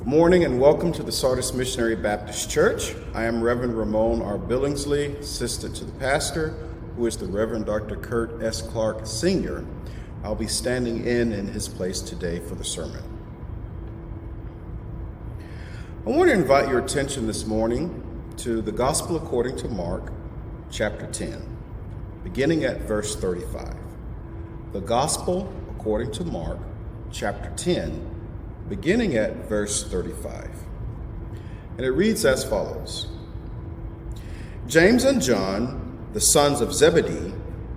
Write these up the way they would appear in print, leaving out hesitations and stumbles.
Good morning and welcome to the Sardis Missionary Baptist Church. I am Reverend Ramone R. Billingsley, assistant to the pastor, who is the Reverend Dr. Kurt S. Clark, Sr. I'll be standing in his place today for the sermon. I want to invite your attention this morning to the Gospel according to Mark, chapter 10, beginning at verse 35. The Gospel according to Mark, chapter 10, beginning at verse 35. And it reads as follows. James and John, the sons of Zebedee,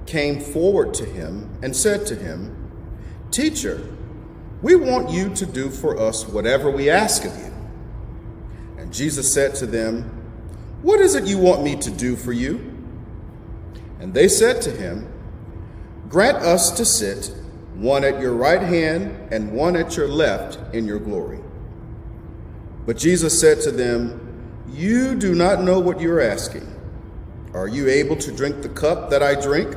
came forward to him and said to him, "Teacher, we want you to do for us whatever we ask of you." And Jesus said to them, "What is it you want me to do for you?" And they said to him, "Grant us to sit, one at your right hand and one at your left in your glory." But Jesus said to them, "You do not know what you are asking. Are you able to drink the cup that I drink,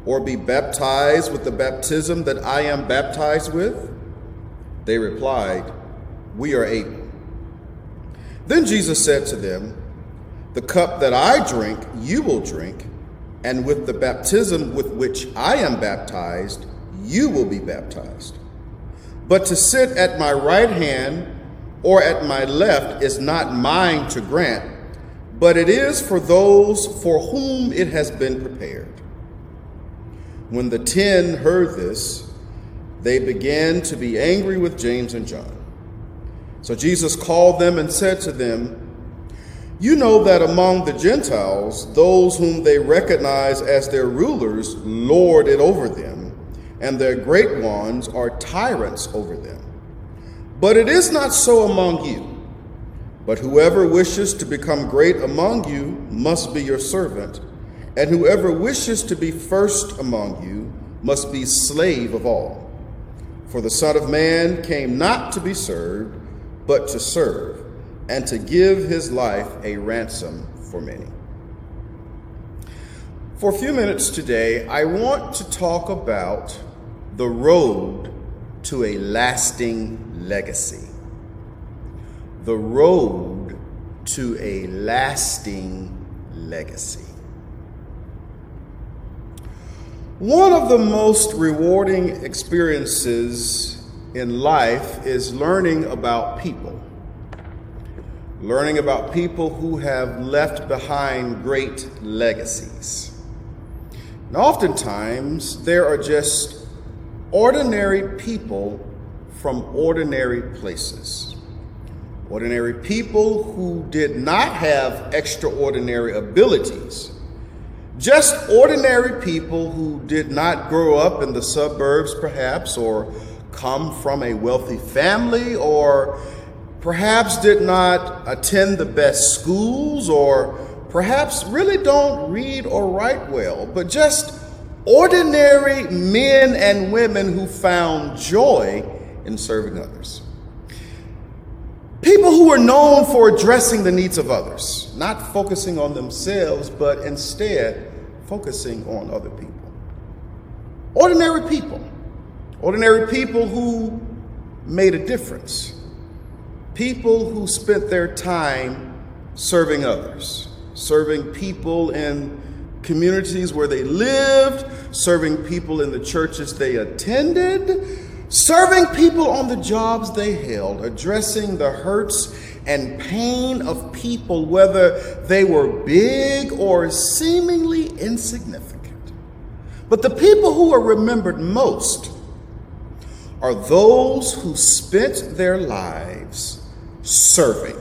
or be baptized with the baptism that I am baptized with?" They replied, "We are able." Then Jesus said to them, "The cup that I drink, you will drink, and with the baptism with which I am baptized, you will be baptized. But to sit at my right hand or at my left is not mine to grant, but it is for those for whom it has been prepared." When the 10 heard this, they began to be angry with James and John. So Jesus called them and said to them, "You know that among the Gentiles, those whom they recognize as their rulers lord it over them, and their great ones are tyrants over them. But it is not so among you. But whoever wishes to become great among you must be your servant, and whoever wishes to be first among you must be slave of all. For the Son of Man came not to be served, but to serve, and to give his life a ransom for many." For a few minutes today, I want to talk about the road to a lasting legacy. The road to a lasting legacy. One of the most rewarding experiences in life is learning about people. Learning about people who have left behind great legacies. And oftentimes, there are just ordinary people from ordinary places. Ordinary people who did not have extraordinary abilities. Just ordinary people who did not grow up in the suburbs, perhaps, or come from a wealthy family, or perhaps did not attend the best schools, or perhaps really don't read or write well, but just ordinary men and women who found joy in serving others. People who were known for addressing the needs of others, not focusing on themselves, but instead focusing on other people. Ordinary people. Ordinary people who made a difference. People who spent their time serving others, serving people in communities where they lived, serving people in the churches they attended, serving people on the jobs they held, addressing the hurts and pain of people, whether they were big or seemingly insignificant. But the people who are remembered most are those who spent their lives serving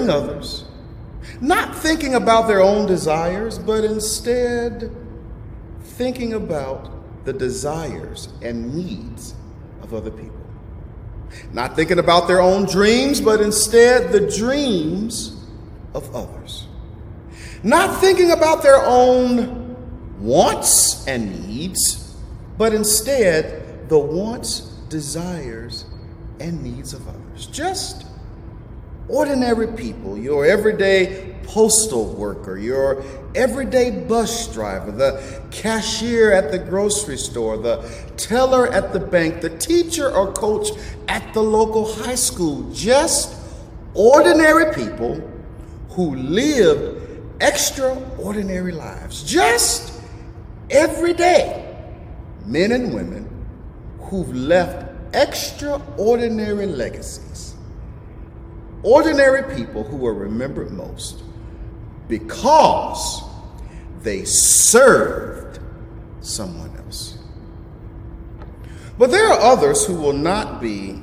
others, not thinking about their own desires, but instead thinking about the desires and needs of other people. Not thinking about their own dreams, but instead the dreams of others. Not thinking about their own wants and needs, but instead the wants, desires, and needs of others. Just Ordinary people, your everyday postal worker, your everyday bus driver, the cashier at the grocery store, the teller at the bank, the teacher or coach at the local high school, just ordinary people who lived extraordinary lives, just everyday men and women who've left extraordinary legacies. Ordinary people who are remembered most because they served someone else. But there are others who will not be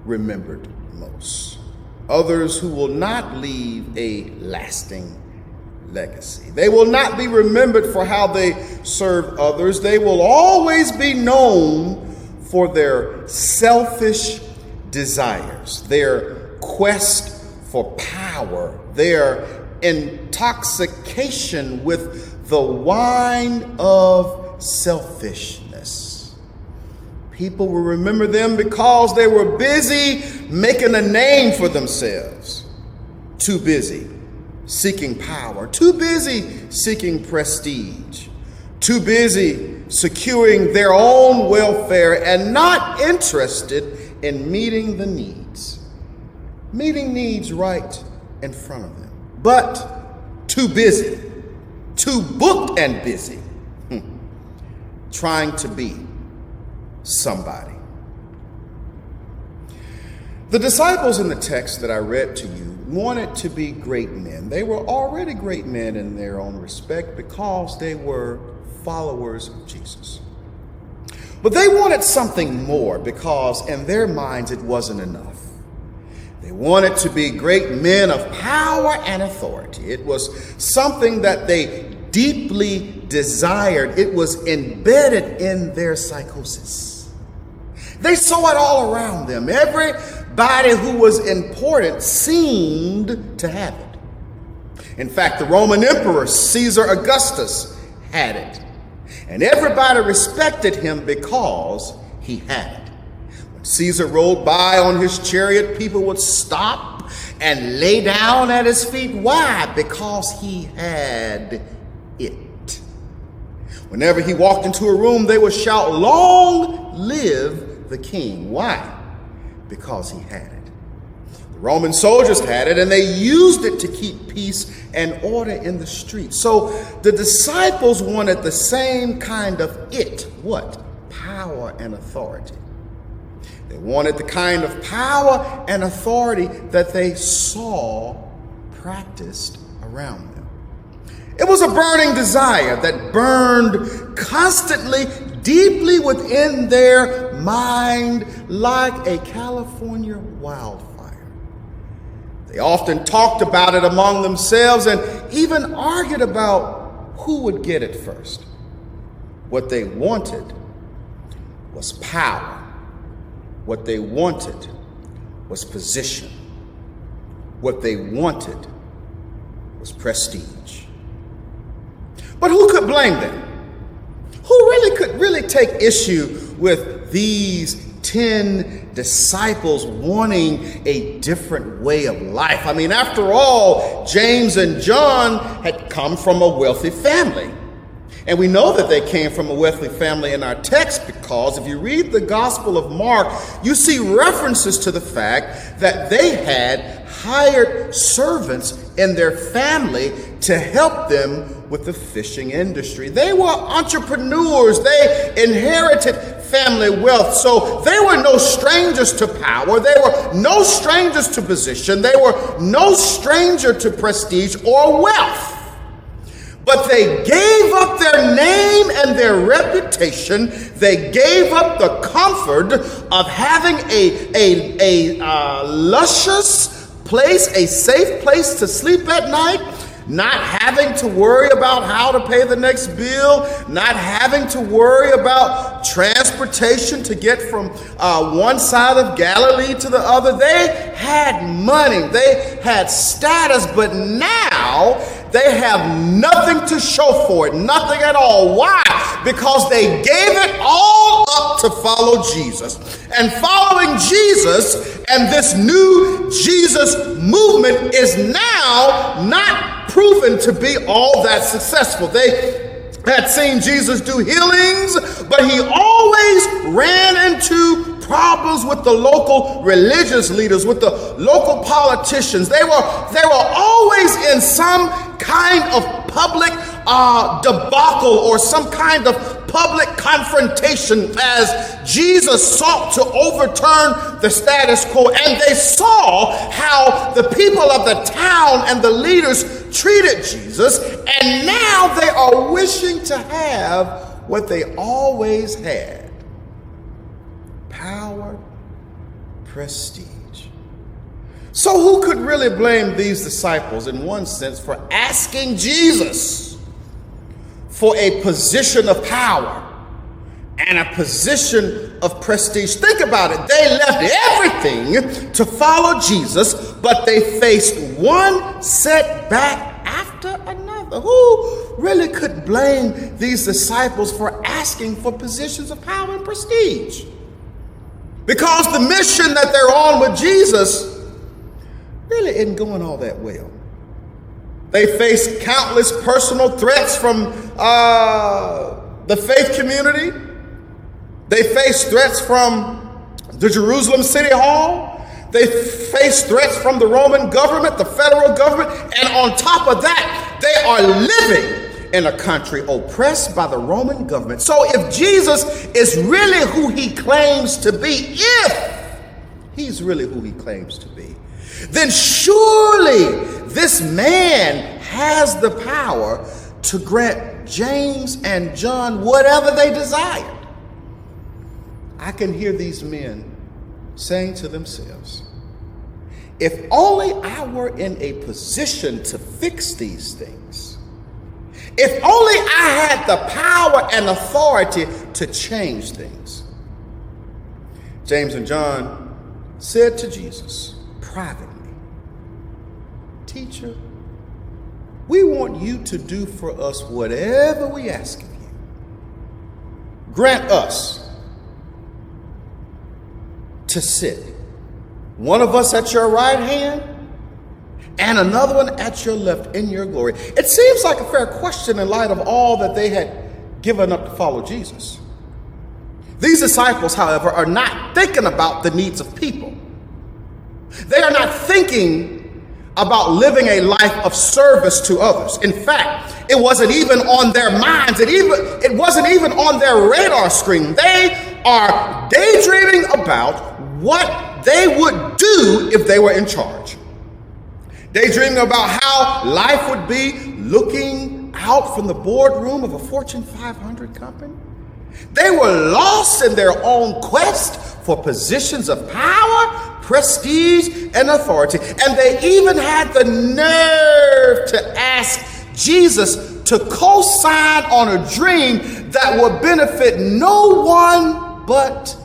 remembered most. Others who will not leave a lasting legacy. They will not be remembered for how they served others. They will always be known for their selfish desires, their quest for power, their intoxication with the wine of selfishness. People will remember them because they were busy making a name for themselves, too busy seeking power, too busy seeking prestige, too busy securing their own welfare, and not interested in meeting the needs right in front of them, but too busy, too booked and busy, trying to be somebody. The disciples in the text that I read to you wanted to be great men. They were already great men in their own respect because they were followers of Jesus. But they wanted something more because in their minds it wasn't enough. They wanted to be great men of power and authority. It was something that they deeply desired. It was embedded in their psychosis. They saw it all around them. Everybody who was important seemed to have it. In fact, the Roman Emperor Caesar Augustus had it. And everybody respected him because he had it. When Caesar rode by on his chariot, people would stop and lay down at his feet. Why? Because he had it. Whenever he walked into a room, they would shout, "Long live the king." Why? Because he had it. The Roman soldiers had it, and they used it to keep peace and order in the streets. So the disciples wanted the same kind of it. What? Power and authority. They wanted the kind of power and authority that they saw practiced around them. It was a burning desire that burned constantly, deeply within their mind like a California wildfire. They often talked about it among themselves and even argued about who would get it first. What they wanted was power. What they wanted was position. What they wanted was prestige. But who could blame them? Who could really take issue with these 10 disciples wanting a different way of life? I mean, after all, James and John had come from a wealthy family. And we know that they came from a wealthy family in our text because if you read the Gospel of Mark, you see references to the fact that they had hired servants in their family to help them with the fishing industry. They were entrepreneurs. They inherited family wealth. So they were no strangers to power. They were no strangers to position. They were no stranger to prestige or wealth. But they gave up their name and their reputation. They gave up the comfort of having a luscious place, a safe place to sleep at night, not having to worry about how to pay the next bill, not having to worry about transportation to get from one side of Galilee to the other. They had money, they had status, but now they have nothing to show for it, nothing at all. Why? Because they gave it all up to follow Jesus. And following Jesus and this new Jesus movement is now not proven to be all that successful. They had seen Jesus do healings, but he always ran into problems with the local religious leaders, with the local politicians. They were always in some kind of public debacle or some kind of public confrontation as Jesus sought to overturn the status quo. And they saw how the people of the town and the leaders treated Jesus, and now they are wishing to have what they always had: power, prestige. So who could really blame these disciples, in one sense, for asking Jesus for a position of power and a position of prestige? Think about it. They left everything to follow Jesus, but they faced one setback after another. Who really could blame these disciples for asking for positions of power and prestige? Because the mission that they're on with Jesus really isn't going all that well. They face countless personal threats from the faith community. They face threats from the Jerusalem City Hall. They face threats from the Roman government, the federal government. And on top of that, they are living in a country oppressed by the Roman government. So if Jesus is really who he claims to be, if he's really who he claims to be, then surely this man has the power to grant James and John whatever they desired. I can hear these men saying to themselves, if only I were in a position to fix these things, if only I had the power and authority to change things. James and John said to Jesus privately, Teacher, we want you to do for us whatever we ask of you. Grant us to sit, one of us at your right hand and another one at your left in your glory. It seems like a fair question in light of all that they had given up to follow Jesus. These disciples, however, are not thinking about the needs of people. They are not thinking about living a life of service to others. In fact, it wasn't even on their minds. It wasn't even on their radar screen. They are daydreaming about what they would do if they were in charge. Daydreaming about how life would be looking out from the boardroom of a Fortune 500 company. They were lost in their own quest for positions of power, prestige, and authority. And they even had the nerve to ask Jesus to co-sign on a dream that would benefit no one but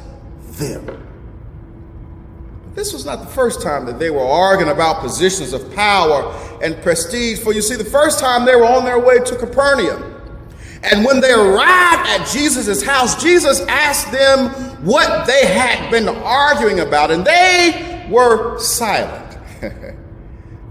them. This was not the first time that they were arguing about positions of power and prestige. For you see, the first time they were on their way to Capernaum. And when they arrived at Jesus' house, Jesus asked them what they had been arguing about, and they were silent.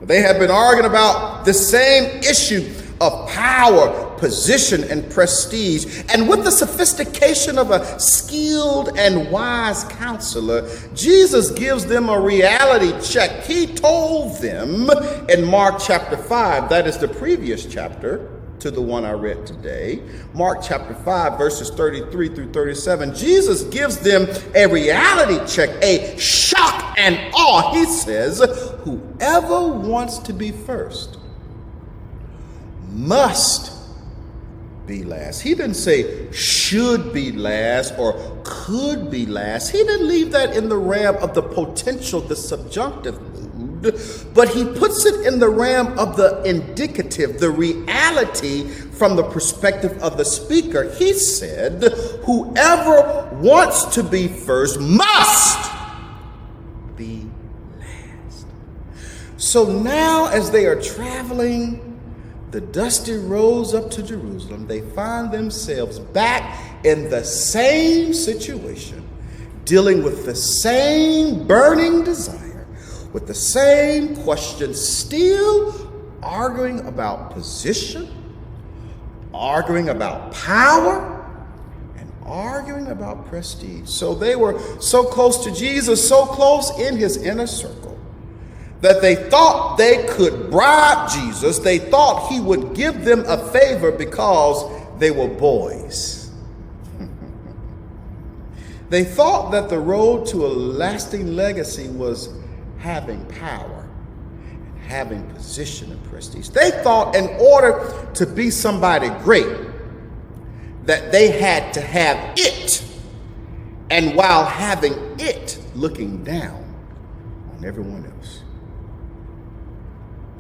They had been arguing about the same issue of power, position, and prestige. And with the sophistication of a skilled and wise counselor, Jesus gives them a reality check. He told them in Mark chapter 5, that is the previous chapter to the one I read today, Mark chapter 5, verses 33 through 37, Jesus gives them a reality check, a shock and awe. He says, whoever wants to be first must be last. He didn't say should be last or could be last. He didn't leave that in the realm of the potential, the subjunctive mood, but he puts it in the realm of the indicative, the reality from the perspective of the speaker. He said, whoever wants to be first must be last. So now as they are traveling, the dusty roads up to Jerusalem, they find themselves back in the same situation, dealing with the same burning desire, with the same questions, still arguing about position, arguing about power, and arguing about prestige. So they were so close to Jesus, so close in his inner circle, that they thought they could bribe Jesus. They thought he would give them a favor because they were boys. They thought that the road to a lasting legacy was having power, having position and prestige. They thought in order to be somebody great, that they had to have it, and while having it, looking down on everyone else.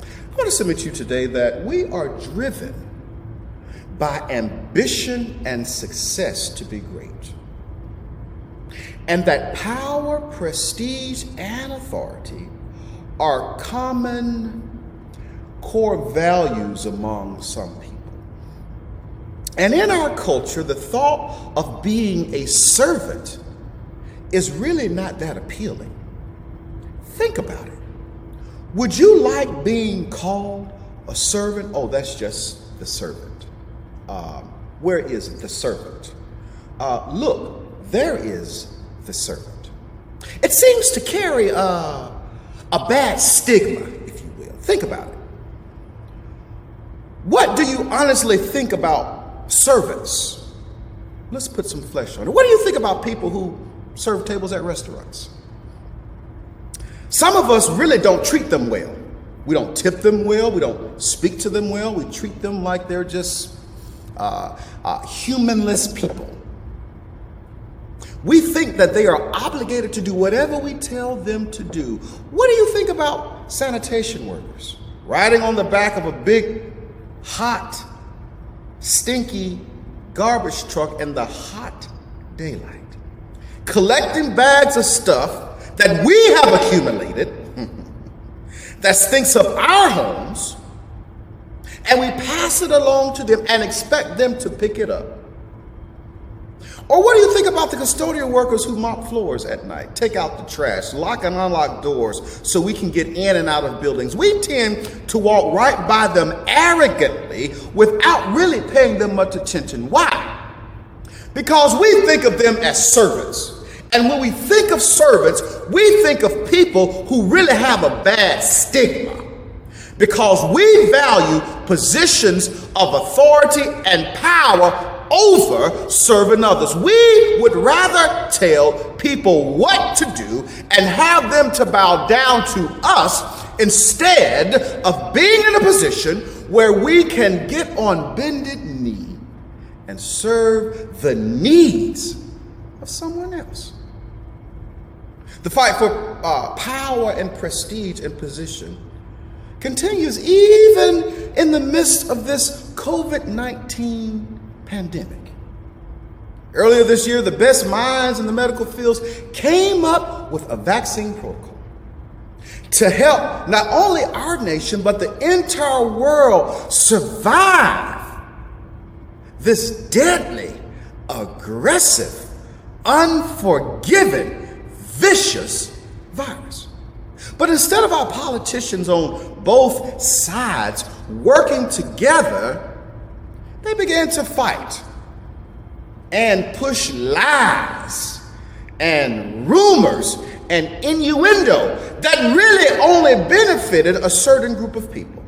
I want to submit to you today that we are driven by ambition and success to be great, and that power, prestige, and authority are common core values among some people. And in our culture, the thought of being a servant is really not that appealing. Think about it. Would you like being called a servant? Oh, that's just the servant. Where is the servant? Look, there is the servant. It seems to carry a bad stigma, if you will. Think about it. What do you honestly think about servants? Let's put some flesh on it. What do you think about people who serve tables at restaurants? Some of us really don't treat them well. We don't tip them well. We don't speak to them well. We treat them like they're just humanless people. We think that they are obligated to do whatever we tell them to do. What do you think about sanitation workers riding on the back of a big, hot, stinky garbage truck in the hot daylight, collecting bags of stuff that we have accumulated that stinks up our homes, and we pass it along to them and expect them to pick it up? Or what do you think about the custodial workers who mop floors at night, take out the trash, lock and unlock doors so we can get in and out of buildings? We tend to walk right by them arrogantly without really paying them much attention. Why? Because we think of them as servants. And when we think of servants, we think of people who really have a bad stigma, because we value positions of authority and power over serving others. We would rather tell people what to do and have them to bow down to us instead of being in a position where we can get on bended knee and serve the needs of someone else. The fight for power and prestige and position continues even in the midst of this COVID-19 pandemic. Earlier this year, the best minds in the medical fields came up with a vaccine protocol to help not only our nation, but the entire world survive this deadly, aggressive, unforgiving, vicious virus. But instead of our politicians on both sides working together, they began to fight and push lies and rumors and innuendo that really only benefited a certain group of people.